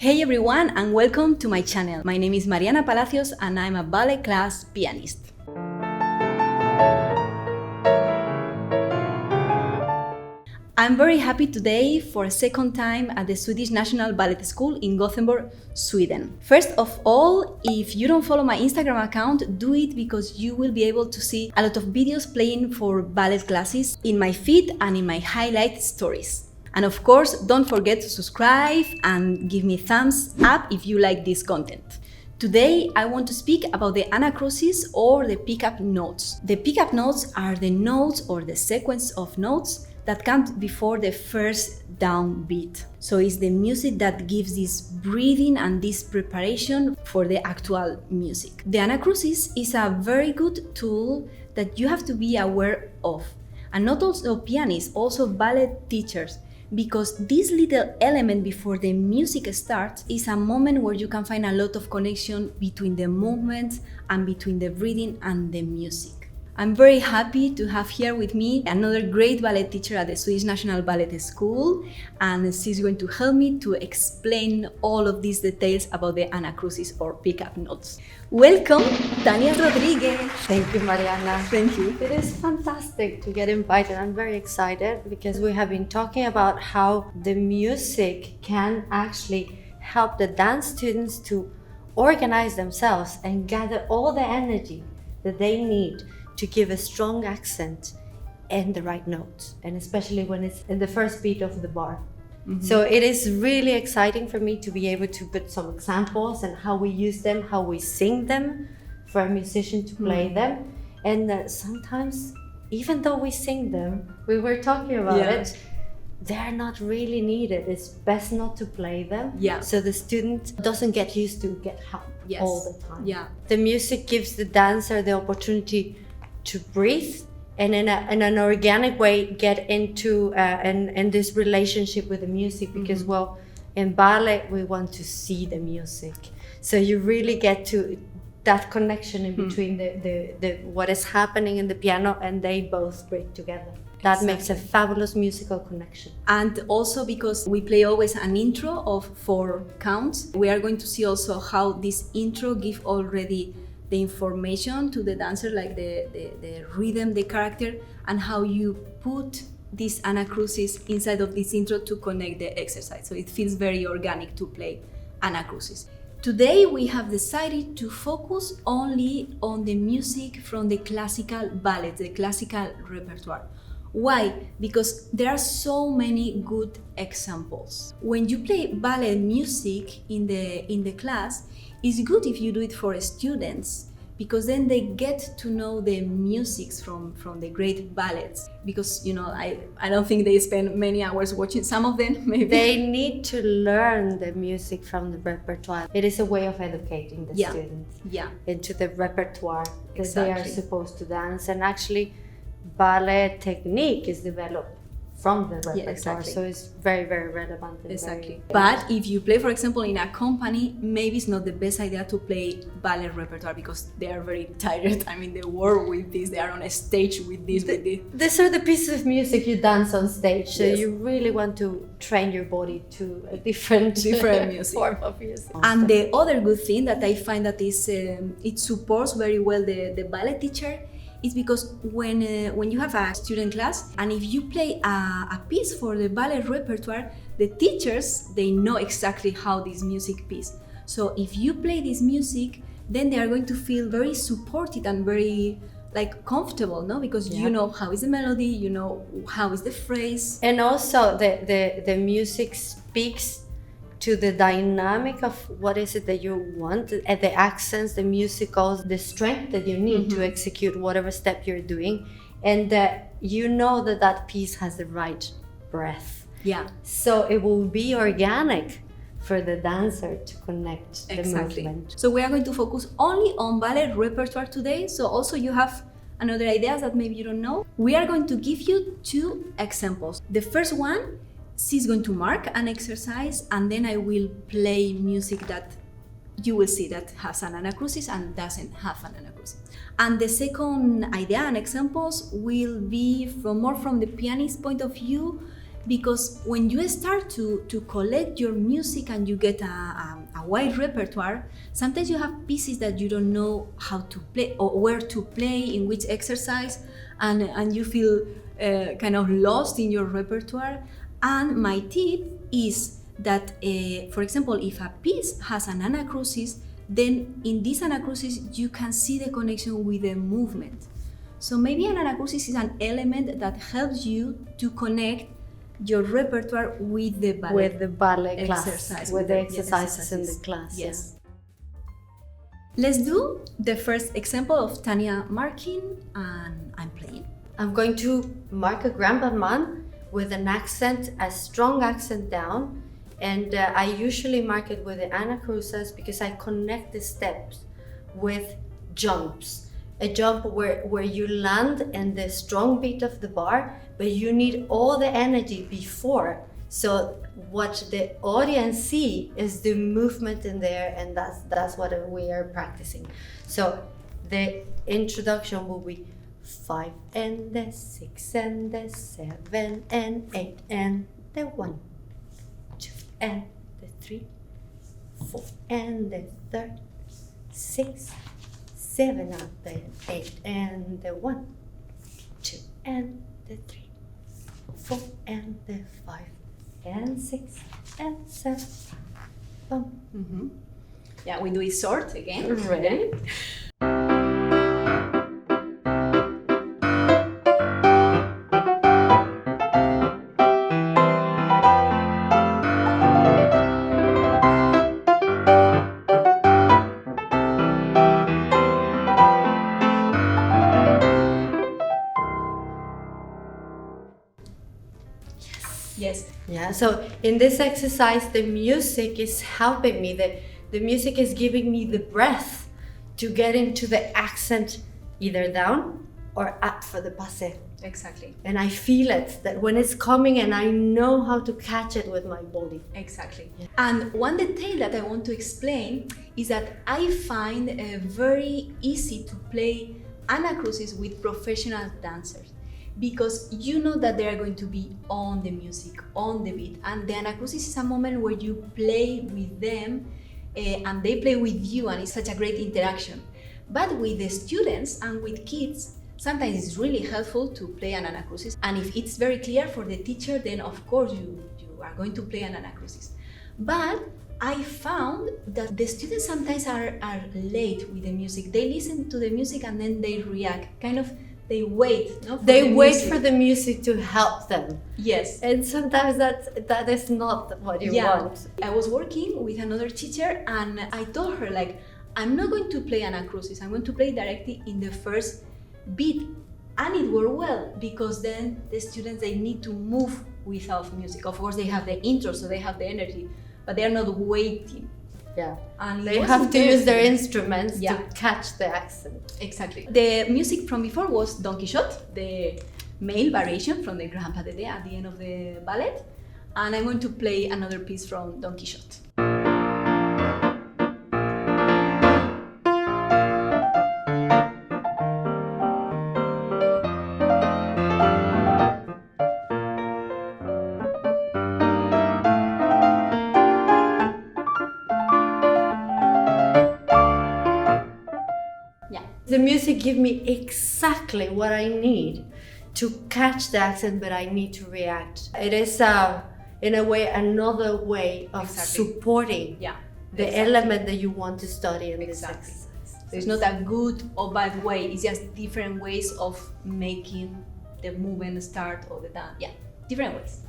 Hey everyone, and welcome to my channel. My name is Mariana Palacios and I'm a ballet class pianist. I'm very happy today for a second time at the Swedish National Ballet School in Gothenburg, Sweden. First of all, if you don't follow my Instagram account, do it because you will be able to see a lot of videos playing for ballet classes in my feed and in my highlight stories. And of course, don't forget to subscribe and give me thumbs up if you like this content. Today, I want to speak about the Anacrusis or the pickup notes. The pickup notes are the notes or the sequence of notes that come before the first downbeat. So it's the music that gives this breathing and this preparation for the actual music. The Anacrusis is a very good tool that you have to be aware of. And not also pianists, also ballet teachers. Because this little element before the music starts is a moment where you can find a lot of connection between the movements and between the breathing and the music. I'm very happy to have here with me another great ballet teacher at the Swedish National Ballet School, and she's going to help me to explain all of these details about the Anacrusis or pickup notes. Welcome, TANIA Rodriguez. Thank you, Mariana. Thank you. It is fantastic to get invited. I'm very excited because we have been talking about how the music can actually help the dance students to organize themselves and gather all the energy that they need to give a strong accent and the right notes, and especially when it's in the first beat of the bar. Mm-hmm. So it is really exciting for me to be able to put some examples and how we use them, how we sing them for a musician to play them. And sometimes, even though we sing them, we were talking about it, they're not really needed. It's best not to play them. So the student doesn't get used to get help all the time. The music gives the dancer the opportunity to breathe and in an organic way get into and this relationship with the music, because well, in ballet we want to see the music, so you really get to that connection in between the what is happening in the piano, and they both break together. That makes a fabulous musical connection. And also because we play always an intro of 4 counts, we are going to see also how this intro gives already the information to the dancer, like the rhythm, the character, and how you put this Anacrusis inside of this intro to connect the exercise. So it feels very organic to play Anacrusis. Today we have decided to focus only on the music from the classical ballet, the classical repertoire. Why? Because there are so many good examples. When you play ballet music in the class, it's good if you do it for students, because then they get to know the musics from the great ballets. Because I don't think they spend many hours watching, some of them maybe. They need to learn the music from the repertoire. It is a way of educating the students into the repertoire that they are supposed to dance, and actually ballet technique is developed from the repertoire, so it's very, very relevant. But if you play, for example, in a company, maybe it's not the best idea to play ballet repertoire because they are very tired. I mean, they work with this, they are on a stage with this. These are the pieces of music you dance on stage, so you really want to train your body to a different music. Form of music. And the other good thing that I find that is it supports very well the ballet teacher. It's because when you have a student class, and if you play a piece for the ballet repertoire, the teachers, they know exactly how this music piece. So if you play this music, then they are going to feel very supported and very comfortable, no? Because you know how is the melody, you know how is the phrase. And also the music speaks to the dynamic of what is it that you want, and the accents, the musicals, the strength that you need to execute whatever step you're doing, and that you know that piece has the right breath. So it will be organic for the dancer to connect the movement. So we are going to focus only on ballet repertoire today. So also you have another ideas that maybe you don't know. We are going to give you 2 examples. The first one, she's going to mark an exercise, and then I will play music that you will see that has an Anacrusis and doesn't have an Anacrusis. And the second idea and examples will be more from the pianist point of view, because when you start to collect your music and you get a wide repertoire, sometimes you have pieces that you don't know how to play or where to play, in which exercise, and you feel kind of lost in your repertoire. And my tip is that, for example, if a piece has an anacrusis, then in this anacrusis you can see the connection with the movement. So maybe an anacrusis is an element that helps you to connect your repertoire with the ballet, class, with the exercises in the class. Yes. Let's do the first example of Tania marking, and I'm playing. I'm going to mark a grand battement with an accent, a strong accent down, and I usually mark it with the Anacrusis because I connect the steps with jumps. A jump where you land in the strong beat of the bar, but you need all the energy before. So what the audience see is the movement in there, and that's what we are practicing. So the introduction will be 5 and the 6 and the 7 and 8 and the 1, 2 and the 3, 4 and the 3, 6, 7 and the 8 and the 1, 2 and the 3, 4 and the 5 and 6 and 7. Boom. Mm-hmm. Yeah, we do it short again. Ready? Yes. Yeah, so in this exercise, the music is helping me. The music is giving me the breath to get into the accent either down or up for the passe. Exactly. And I feel it, that when it's coming, and I know how to catch it with my body. Exactly. Yeah. And one detail that I want to explain is that I find very easy to play Anacrusis with professional dancers, because you know that they are going to be on the music, on the beat, and the Anacrusis is a moment where you play with them and they play with you, and it's such a great interaction. But with the students and with kids, sometimes it's really helpful to play an Anacrusis, and if it's very clear for the teacher, then of course you are going to play an Anacrusis. But I found that the students sometimes are late with the music. They listen to the music and then they react, kind of. They wait, no? They wait for the music to help them. Yes. And sometimes that is not what you want. I was working with another teacher and I told her, like, I'm not going to play Anacrusis, I'm going to play directly in the first beat. And it worked well, because then the students, they need to move without music. Of course, they have the intro, so they have the energy, but they are not waiting. Yeah, and they have to use their instruments to catch the accent. Exactly. The music from before was Don Quixote, the male variation from the Grand Pas de Deux at the end of the ballet, and I'm going to play another piece from Don Quixote. The music gives me exactly what I need to catch the accent, but I need to react. It is, in a way, another way of supporting the element that you want to study in this exercise. So it's not a good or bad way, it's just different ways of making the movement start or the dance. Yeah, different ways.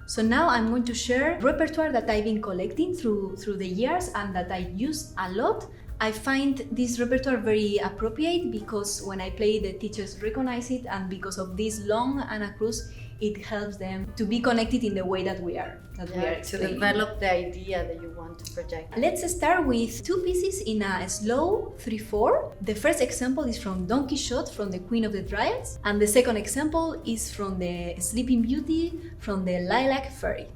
So now I'm going to share repertoire that I've been collecting through the years and that I use a lot. I find this repertoire very appropriate because when I play, the teachers recognize it, and because of this long Anacrus, it helps them to be connected in the way that we are to develop the idea that you want to project. Let's start with two pieces in a slow 3/4. The first example is from Don Quixote from the Queen of the Dryads, and the second example is from the Sleeping Beauty from the Lilac Fairy.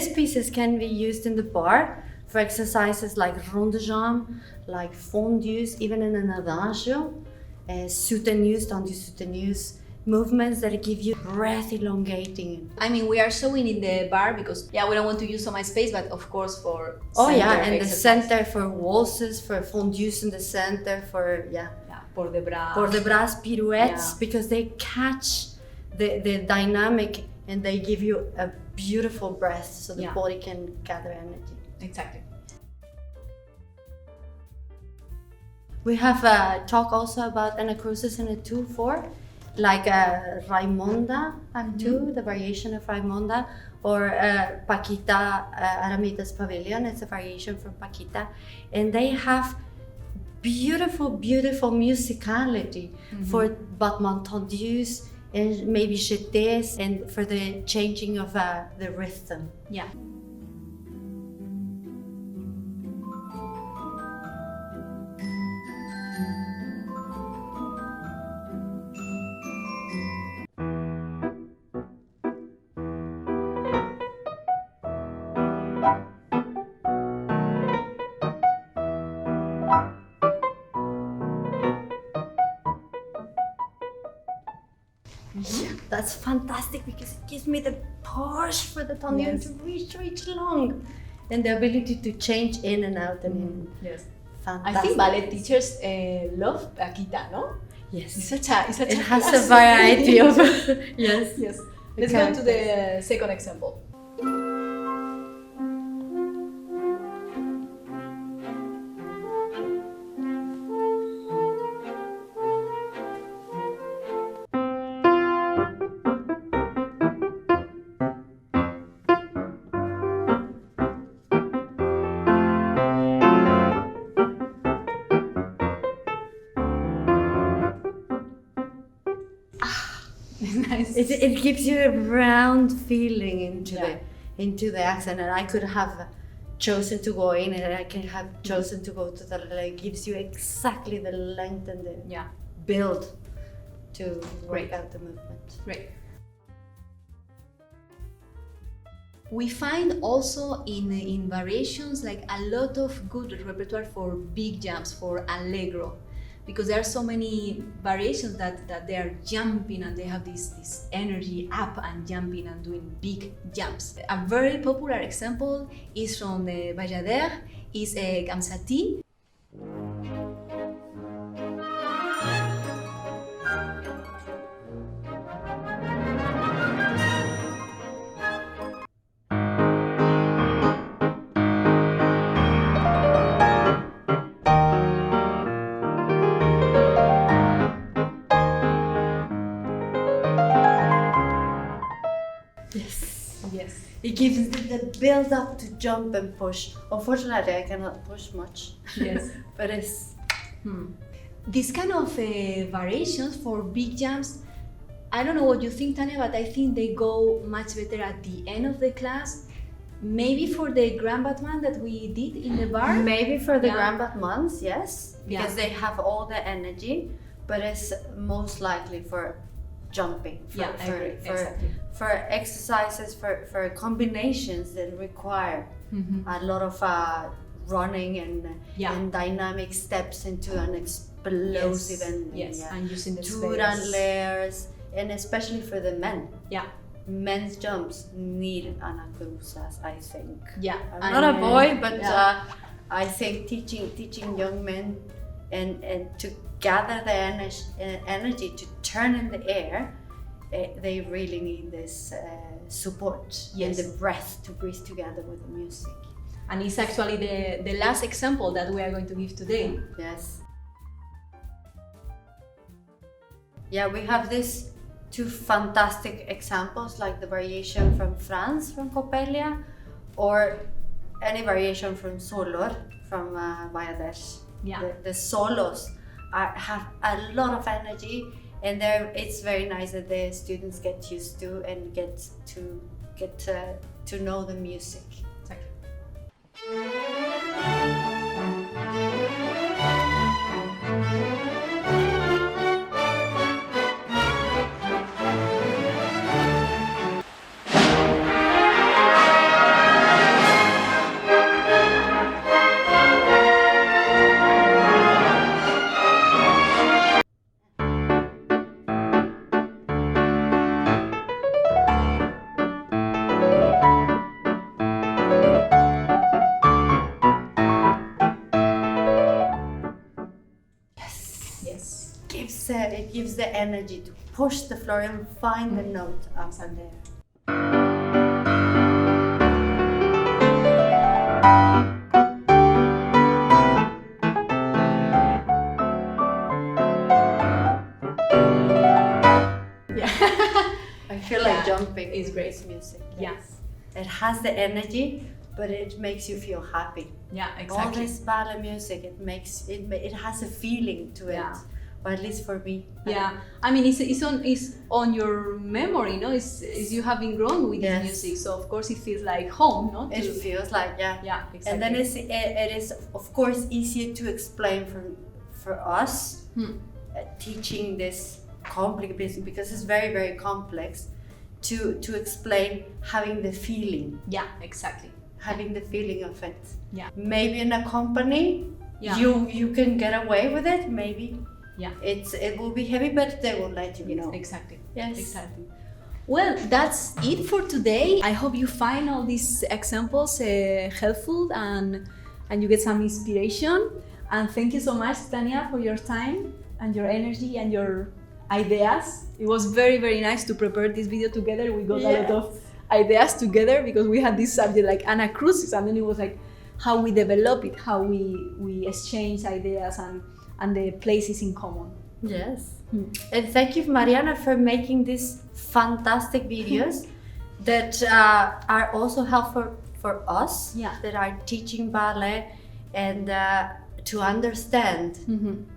these pieces can be used in the bar for exercises like rond de jambe, like fondues, even in an adagio, soutenus, tendu soutenus, movements that give you breath elongating. I mean, we are showing in the bar because, we don't want to use so much space, but of course for and exercise. the center for waltzes, for fondues in the center, for, Por de bras. Por de bras pirouettes, because they catch the dynamic and they give you a beautiful breath so the body can gather energy. Exactly. We have a talk also about Anacrusis in a 2/4, like Raimonda Act 2, the variation of Raimonda, or Paquita Aramita's Pavilion. It's a variation from Paquita, and they have beautiful musicality for battement tendus and maybe jetés, and for the changing of the rhythm. Yeah. That's fantastic because it gives me the push for the tendu to reach long, and the ability to change in and out and in. Yes. Fantastic. I think ballet teachers love Paquita, no? Yes. It's such a It has classic. a variety of yes. Let's go to the second example. Nice. It gives you a round feeling into the accent, and I could have chosen to go in, and I can have chosen to go to the leg. It gives you exactly the length and the build to work out the movement. Great. We find also in variations like a lot of good repertoire for big jumps, for Allegro, because there are so many variations that they are jumping and they have this energy up and jumping and doing big jumps. A very popular example is from the Ballader, is a Gamsati. Yes. It gives the build up to jump and push. Unfortunately, I cannot push much. Yes. But it's... These kind of variations for big jumps, I don't know what you think, Tania, but I think they go much better at the end of the class. Maybe for the grand battement that we did in the bar. Maybe for the grand battements, yes. Because they have all the energy, but it's most likely for jumping, for exercises, for combinations that require a lot of running and dynamic steps into an explosive and using the two-run layers, and especially for the men. Yeah. Men's jumps need Anacrusis, I think. Yeah. I'm not a boy, but I think teaching young men and to gather the energy to turn in the air, they really need this support and the breath to breathe together with the music. And it's actually the last example that we are going to give today. Yes. Yeah, we have these two fantastic examples, like the variation from France, from Coppelia, or any variation from Solor, from Bangladesh. Yeah. The solos have a lot of energy, and it's very nice that the students get used to and get to know the music. it gives the energy to push the floor and find the note up and there. I feel like jumping. It's great. This music. Yes. It has the energy, but it makes you feel happy. Yeah, exactly. All this ballet music, it has a feeling to it. Yeah. Or at least for me. Yeah, I mean it's on your memory, no? It's you have been grown with this music, so of course it feels like home, no? It feels like yeah, exactly. And then it is of course easier to explain for us teaching this complex business, because it's very, very complex to explain having the feeling. Yeah, exactly. Having the feeling of it. Yeah. Maybe in a company, you can get away with it. Maybe. Yeah. It will be heavy, but they will let you know. Exactly. Yes. Exactly. Well, that's it for today. I hope you find all these examples helpful and you get some inspiration. And thank you so much, Tania, for your time and your energy and your ideas. It was very, very nice to prepare this video together. We got a lot of ideas together because we had this subject like Anacrusis, and then it was like how we develop it, how we exchange ideas and the places in common. Yes. And thank you, Mariana, for making these fantastic videos that are also helpful for us that are teaching ballet, and to understand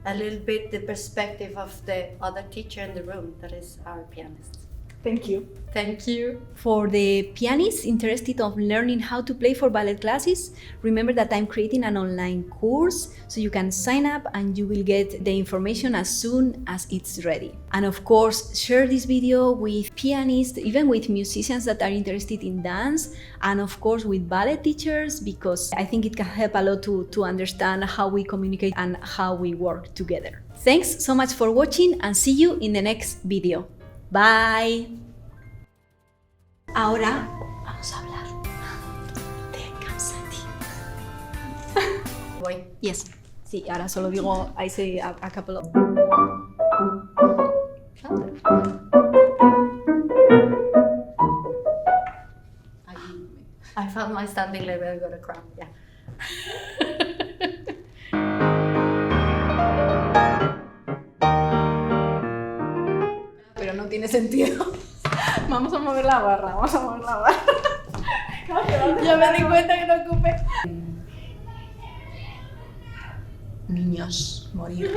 a little bit the perspective of the other teacher in the room, that is our pianist. Thank you. Thank you. For the pianists interested of learning how to play for ballet classes, remember that I'm creating an online course, so you can sign up and you will get the information as soon as it's ready. And of course, share this video with pianists, even with musicians that are interested in dance, and of course with ballet teachers, because I think it can help a lot to understand how we communicate and how we work together. Thanks so much for watching, and see you in the next video. Bye. Ahora vamos a hablar de cansancio. Voy. Yes. Sí, ahora solo digo, I say a couple of... I found my standing level, I got a cramp, yeah. Pero no tiene sentido. Vamos a mover la barra, vamos a mover la barra. Ya me di cuenta que no ocupé. Niños, morir.